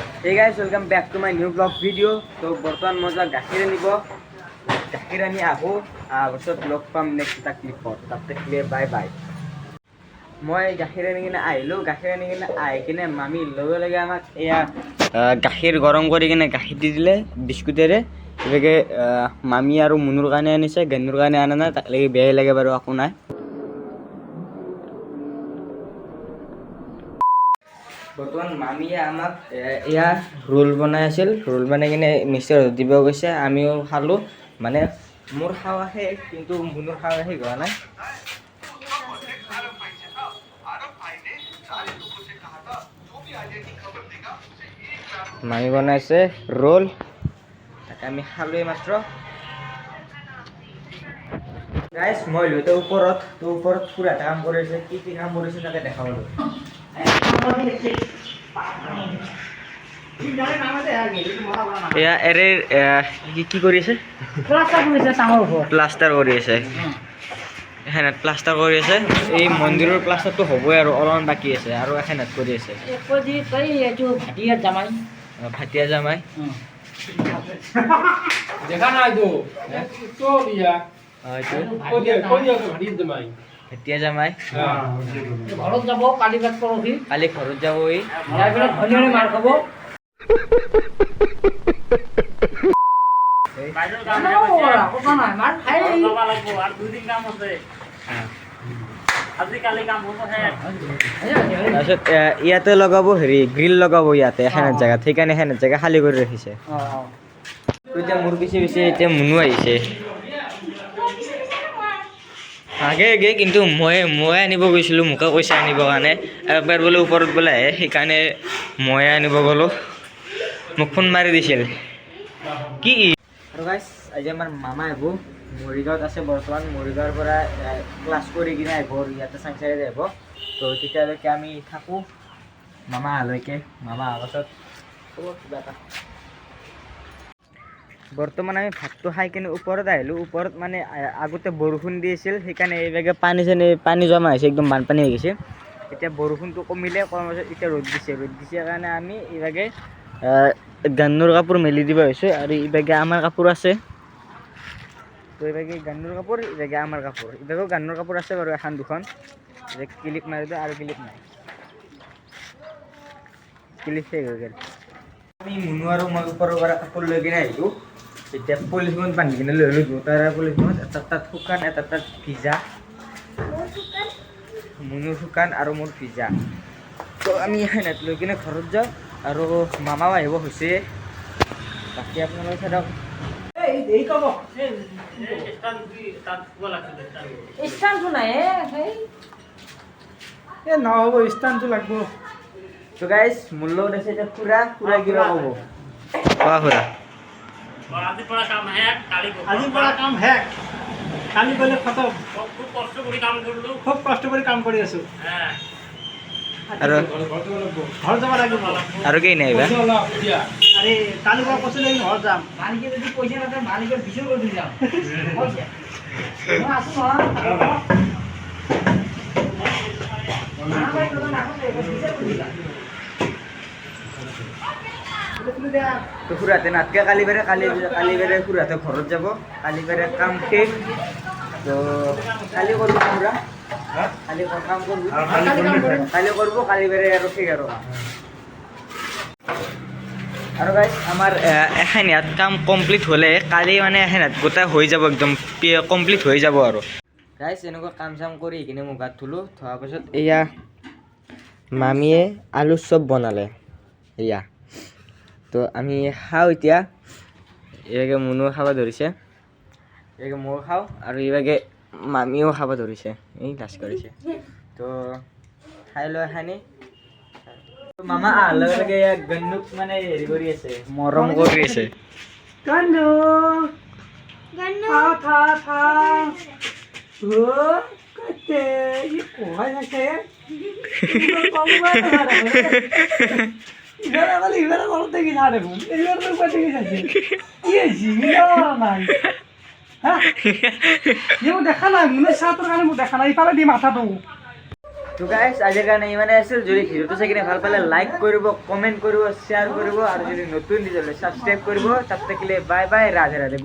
Hey guys, welcome back to my new vlog video. So বৰ্তমান মজা গাখীৰ আনিব, গাখীৰ আনি আহো পাছত লগ পাম নেক্সট এটা ক্লিপত। তাতে ক্লিয়াৰ বাই বাই। মই গাখীৰ আনি কিনে আহিলোঁ, গাখীৰ আনি কিনে আহি কিনে মামী লগে লগে আমাক এয়া গাখীৰ গৰম কৰি কিনে গাখীৰ দি দিলে বিস্কুটেৰে। এনেকৈ মামী আৰু মুনুৰ কাৰণে আনিছে, গেনুৰ কাৰণে আনা নাই, তাক লাগি বেয়াই লাগে বাৰু, একো নাই। বৰ্তমান মামীয়ে আমাক এয়া ৰোল বনাই আছিল, ৰোল বনাই কিনে মিক্সাৰত দিব গৈছে, আমিও খালোঁ। মানে মোৰ খাৱা শেষ, কিন্তু মুনুৰ খাৱা শেষ হোৱা নাই। মামী বনাইছে ৰোল, তাকে আমি খালোঁৱে মাত্ৰ। গাইজ মই লৈতে ওপৰত পুৰা এটা কাম কৰিছে, কি কাম কৰিছে তাকে দেখাবলৈ। এয়া এৰে কি কৰি আছে? প্লাষ্টাৰ কৰি আছে, এখেনত প্লাষ্টাৰ কৰি আছে। এই মন্দিৰৰ প্লাষ্টাৰটো হ'বই আৰু অলপমান বাকী আছে, আৰু এখেনত কৰি আছে। ভাটিয়া জামাই দেখা নাই তো ভাটিয়া জামাই ঘৰত যাব কালি বাদ পৰহি, কালি ঘৰত যাব। মাৰ খাব। তাৰপিছত ইয়াতে লগাব গ্ৰিল লগাব ইয়াতে এখেনত জেগাত, সেইকাৰণে এখেনত জেগা খালী কৰি ৰাখিছে। এতিয়া মোৰ পিছে এতিয়া মুনু আহিছে আগে কিন্তু মই আনিব গৈছিলোঁ, মোকে কৈছে আনিবৰ কাৰণে। একবাৰ বোলে ওপৰত বোলে আহে, সেইকাৰণে ময়ে আনিব গ'লোঁ। মোক ফোন মাৰি দিছিল কি। আৰু গাইজ আজি আমাৰ মামা আহিব, মৰিগাঁৱত আছে বৰ্তমান। মৰিগাঁৱৰ পৰা ক্লাছ কৰি কিনে আহিব, ইয়াতে চাংচাৰিত আহিব। তো তেতিয়ালৈকে আমি থাকোঁ মামা অহালৈকে। মামা অহাৰ পাছত হ'ব কিবা এটা। বৰ্তমান আমি ভাতটো খাই কিনে ওপৰত আহিলোঁ। ওপৰত মানে আগতে বৰষুণ দি আছিল, সেইকাৰণে এইভাগে পানী জমা হৈছে, একদম বানপানী হৈ গৈছে। এতিয়া বৰষুণটো কমিলে, কমাৰ পাছত এতিয়া ৰ'দ দিছে কাৰণে আমি এইভাগে গান্নুৰ কাপোৰ মেলি দিব হৈছোঁ। আৰু এইভাগে আমাৰ কাপোৰ আছে, তো এইভাগে গান্নুৰ কাপোৰ, এইভাগে আমাৰ কাপোৰ। এইভাগেও গান্নুৰ কাপোৰ আছে বাৰু, এখন দুখন। ক্লিপ মাৰি দিওঁ, আৰু ক্লিপ নাই, ক্লিপ শেষ হৈ গ'ল। আমি মুনু আৰু মই ওপৰৰ পৰা কাপোৰ লৈ কিনে আহিলোঁ। এতিয়া পলিথিনত বান্ধি কিনে লৈ আহিলোঁ, দুটাৰে পলিথিনত, এটা তাত শুকান, এটা তাত ভিজা। মুনুৰ শুকান আৰু মোৰ ভিজা। তো আমি সেনেত লৈ কিনে ঘৰত যাওঁ, আৰু মামাও আহিব হৈছে। বাকী আপোনালোকে চাওক নহ'ব, ষ্টানটো লাগব। তো গাইজ মোৰ লগত আছে এতিয়া খুৰা কিবা ক'ব। কোৱা খুৰা। আজিৰ পৰা কাম শেষ, কালি গ'লে খতম। খুব কষ্ট কৰি কাম কৰি আছোঁ। আৰু ঘৰ যাব লাগিব। আৰু কেই নাই বা আৰে কালি পৰা কৈছিল ঘৰ যাম। মালিকে যদি পইচা নাথাকে, মালিকৰ বিচুৰ কৰি দি যাম। মই আছোঁ তো খুৰাতে নাতকে কালি বাৰে খুৰাতে ঘৰত যাব। কালি বাৰে কাম শেষ, তো কালি কৰিব খুৰা, কালি কাম কৰিব, কালি কৰিব, কালি বাৰে আৰু শেষ আৰু। আৰু গাইজ আমাৰ এখেনিয়াত কাম কমপ্লিট হ'লে কালি মানে এখেনিয়াত গোটেই হৈ যাব, একদম কমপ্লিট হৈ যাব আৰু। গাইজ এনেকুৱা কাম চাম কৰি কিনে মই গাত ধুলোঁ, ধোৱাৰ পাছত এয়া মামীয়ে আলুৰ চপ বনালে এয়া। তো আমি খাওঁ এতিয়া। এইভাগে মুনুও খাব ধৰিছে, এইভাগে ময়ো খাওঁ, আৰু এইভাগে মামীও খাব ধৰিছে, এই লাজ কৰিছে। তো খাই লৈ এখানি মামা অহাৰ লগে লগে গন্নুক মানে হেৰি কৰি আছে, মৰম কৰি আছে। দেখা নাই, মোৰ চাহটোৰ কাৰণে মোক দেখা নাই, ইফালে দি মাথাটো। তো গাইছ আজিৰ কাৰণে ইমানে আছিল যদি ভিডিঅ'টো চাই কিনে ভাল পালে লাইক কৰিব কমেণ্ট কৰিব শ্বেয়াৰ কৰিব আৰু যদি নতুন ভিডিঅ'লৈ ছাবস্ক্ৰাইব কৰিব তাত থাকিলে বাই বাই ৰাধে ৰাধে।